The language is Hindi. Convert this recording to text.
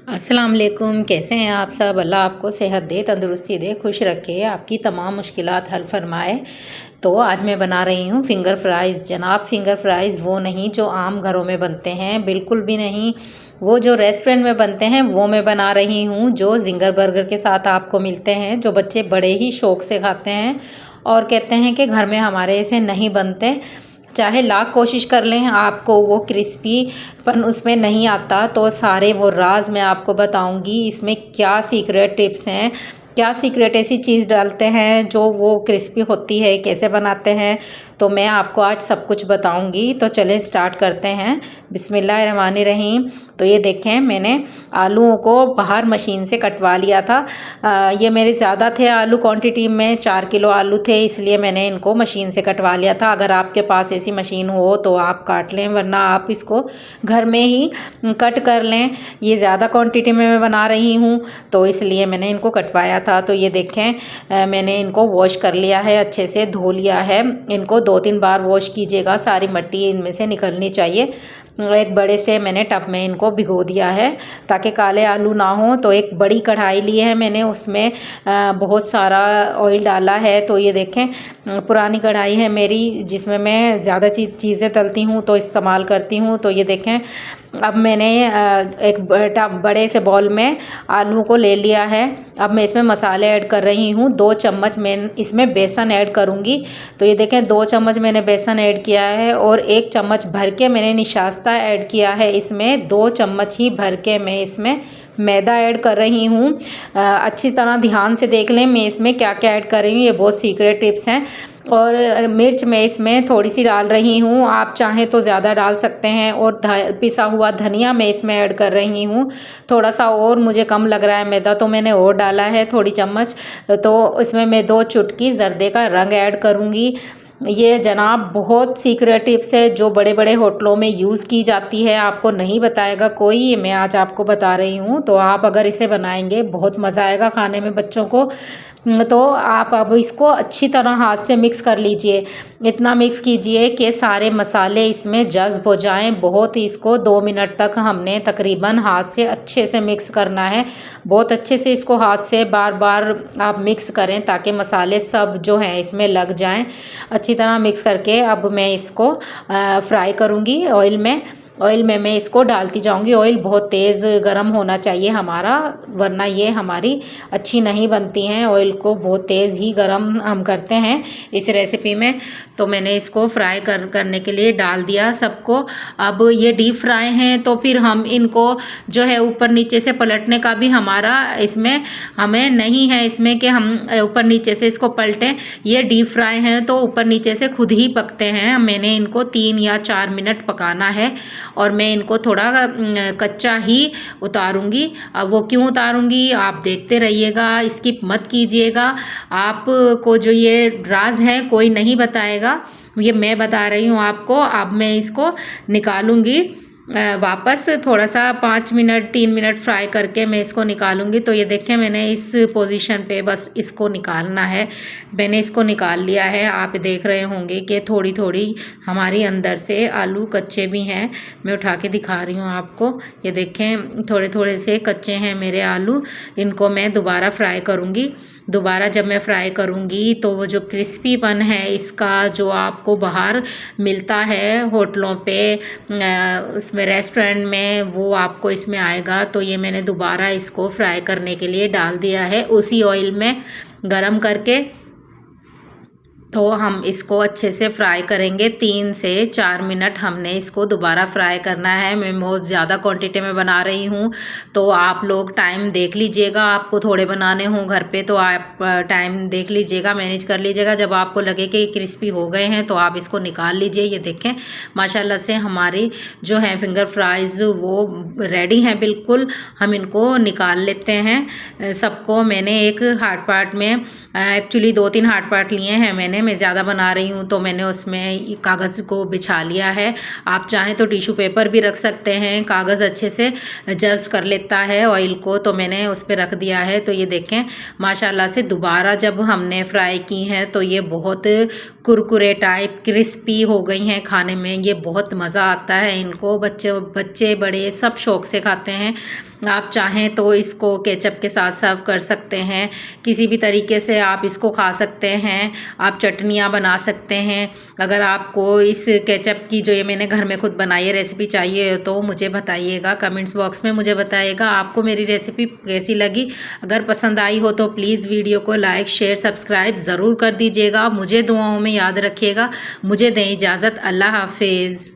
अस्सलाम वालेकुम। कैसे हैं आप सब? अल्लाह आपको सेहत दे, तंदुरुस्ती दे, खुश रखे, आपकी तमाम मुश्किलात हल फरमाए। तो आज मैं बना रही हूँ फ़िंगर फ्राइज़। जनाब, फ़िंगर फ्राइज़ वो नहीं जो आम घरों में बनते हैं, बिल्कुल भी नहीं। वो जो रेस्टोरेंट में बनते हैं वो मैं बना रही हूँ, जो ज़िंगर बर्गर के साथ आपको मिलते हैं, जो बच्चे बड़े ही शौक़ से खाते हैं और कहते हैं कि घर में हमारे ऐसे नहीं बनते। चाहे लाख कोशिश कर लें, आपको वो क्रिस्पीपन उसमें नहीं आता। तो सारे वो राज़ मैं आपको बताऊंगी, इसमें क्या सीक्रेट टिप्स हैं, क्या सीक्रेट ऐसी चीज़ डालते हैं जो वो क्रिस्पी होती है, कैसे बनाते हैं। तो मैं आपको आज सब कुछ बताऊंगी। तो चलें स्टार्ट करते हैं। बिस्मिल्लाहिर्रहमानिर्रहीम। तो ये देखें, मैंने आलूओं को बाहर मशीन से कटवा लिया था। ये मेरे ज़्यादा थे आलू, क्वांटिटी में 4 किलो आलू थे, इसलिए मैंने इनको मशीन से कटवा लिया था। अगर आपके पास ऐसी मशीन हो तो आप काट लें, वरना आप इसको घर में ही कट कर लें। ये ज़्यादा क्वांटिटी में मैं बना रही हूँ तो इसलिए मैंने इनको कटवाया था। तो ये देखें, मैंने इनको वॉश कर लिया है, अच्छे से धो लिया है। इनको 2-3 बार वॉश कीजिएगा, सारी मिट्टी इनमें से निकलनी चाहिए। एक बड़े से मैंने टब में इनको भिगो दिया है ताकि काले आलू ना हो। तो एक बड़ी कढ़ाई ली है मैंने, उसमें बहुत सारा ऑयल डाला है। तो ये देखें, पुरानी कढ़ाई है मेरी, जिसमें मैं ज़्यादा चीज़ें तलती हूँ तो इस्तेमाल करती हूँ। तो ये देखें, अब मैंने एक बड़े से बॉल में आलू को ले लिया है। अब मैं इसमें मसाले ऐड कर रही हूँ। 2 चम्मच मैं इसमें बेसन ऐड करूँगी। तो ये देखें, 2 चम्मच मैंने बेसन ऐड किया है और 1 चम्मच भर के मैंने निशास्ता ऐड किया है। इसमें 2 चम्मच ही भर के मैं इसमें मैदा ऐड कर रही हूँ। अच्छी तरह ध्यान से देख लें मैं इसमें क्या क्या ऐड कर रही हूँ, ये बहुत सीक्रेट टिप्स हैं। और मिर्च मैं इसमें थोड़ी सी डाल रही हूँ, आप चाहें तो ज़्यादा डाल सकते हैं। और पिसा हुआ धनिया मैं इसमें ऐड कर रही हूँ। थोड़ा सा और मुझे कम लग रहा है मैदा, तो मैंने और डाला है थोड़ी चम्मच। तो इसमें मैं 2 चुटकी ज़र्दे का रंग ऐड करूँगी। ये जनाब बहुत सीक्रेट टिप्स है जो बड़े बड़े होटलों में यूज़ की जाती है, आपको नहीं बताएगा कोई, ये मैं आज आपको बता रही हूँ। तो आप अगर इसे बनाएंगे बहुत मज़ा आएगा खाने में बच्चों को। तो आप अब इसको अच्छी तरह हाथ से मिक्स कर लीजिए। इतना मिक्स कीजिए कि सारे मसाले इसमें जज़्ब हो जाएं। बहुत ही इसको 2 मिनट तक हमने तकरीबन हाथ से अच्छे से मिक्स करना है। बहुत अच्छे से इसको हाथ से बार बार आप मिक्स करें ताकि मसाले सब जो हैं इसमें लग जाएं। अच्छी तरह मिक्स करके अब मैं इसको फ्राई करूँगी ऑयल में। ऑयल में मैं इसको डालती जाऊंगी। ऑयल बहुत तेज़ गर्म होना चाहिए हमारा, वरना ये हमारी अच्छी नहीं बनती हैं। ऑयल को बहुत तेज़ ही गर्म हम करते हैं इस रेसिपी में। तो मैंने इसको फ्राई करने के लिए डाल दिया सबको। अब ये डीप फ्राई हैं तो फिर हम इनको जो है ऊपर नीचे से पलटने का भी हमारा इसमें हमें नहीं है, इसमें कि हम ऊपर नीचे से इसको पलटें। ये डीप फ्राई हैं तो ऊपर नीचे से खुद ही पकते हैं। मैंने इनको 3 या 4 मिनट पकाना है और मैं इनको थोड़ा कच्चा ही उतारूंगी। अब वो क्यों उतारूंगी आप देखते रहिएगा, स्किप मत कीजिएगा। आपको जो ये राज है कोई नहीं बताएगा, ये मैं बता रही हूँ आपको। अब मैं इसको निकालूंगी वापस, थोड़ा सा 5 मिनट 3 मिनट फ्राई करके मैं इसको निकालूंगी। तो ये देखें, मैंने इस पोजीशन पे बस इसको निकालना है। मैंने इसको निकाल लिया है। आप देख रहे होंगे कि थोड़ी थोड़ी हमारी अंदर से आलू कच्चे भी हैं। मैं उठा के दिखा रही हूँ आपको। ये देखें, थोड़े थोड़े से कच्चे हैं मेरे आलू। इनको मैं दोबारा फ्राई करूँगी। दोबारा जब मैं फ्राई करूँगी तो वो जो क्रिस्पीपन है इसका, जो आपको बाहर मिलता है होटलों पे, उसमें रेस्टोरेंट में, वो आपको इसमें आएगा। तो ये मैंने दोबारा इसको फ्राई करने के लिए डाल दिया है उसी ऑयल में गरम करके। तो हम इसको अच्छे से फ्राई करेंगे। 3 से 4 मिनट हमने इसको दोबारा फ्राई करना है। मैं बहुत ज़्यादा क्वांटिटी में बना रही हूँ तो आप लोग टाइम देख लीजिएगा। आपको थोड़े बनाने हों घर पे तो आप टाइम देख लीजिएगा, मैनेज कर लीजिएगा। जब आपको लगे कि क्रिस्पी हो गए हैं तो आप इसको निकाल लीजिए। ये देखें, माशाल्लाह से हमारी जो है फिंगर फ्राइज़ वो रेडी हैं बिल्कुल। हम इनको निकाल लेते हैं सबको। मैंने एक हाट पाट में एक्चुअली 2-3 हाट पाट लिए हैं मैंने, मैं ज़्यादा बना रही हूँ तो मैंने उसमें कागज़ को बिछा लिया है। आप चाहें तो टिश्यू पेपर भी रख सकते हैं, कागज़ अच्छे से जज़्ब कर लेता है ऑयल को। तो मैंने उस पर रख दिया है। तो ये देखें, माशाल्लाह से दोबारा जब हमने फ्राई की हैं तो ये बहुत कुरकुरे टाइप क्रिस्पी हो गई हैं। खाने में ये बहुत मज़ा आता है इनको, बच्चे बड़े सब शौक़ से खाते हैं। आप चाहें तो इसको केचप के साथ सर्व कर सकते हैं। किसी भी तरीके से आप इसको खा सकते हैं। आप चटनियाँ बना सकते हैं। अगर आपको इस केचप की जो ये मैंने घर में खुद बनाई है रेसिपी चाहिए तो मुझे बताइएगा, कमेंट्स बॉक्स में मुझे बताइएगा आपको मेरी रेसिपी कैसी लगी। अगर पसंद आई हो तो प्लीज़ वीडियो को लाइक शेयर सब्सक्राइब ज़रूर कर दीजिएगा। मुझे दुआओं में याद रखिएगा। मुझे दें इजाज़त। अल्लाह हाफिज़।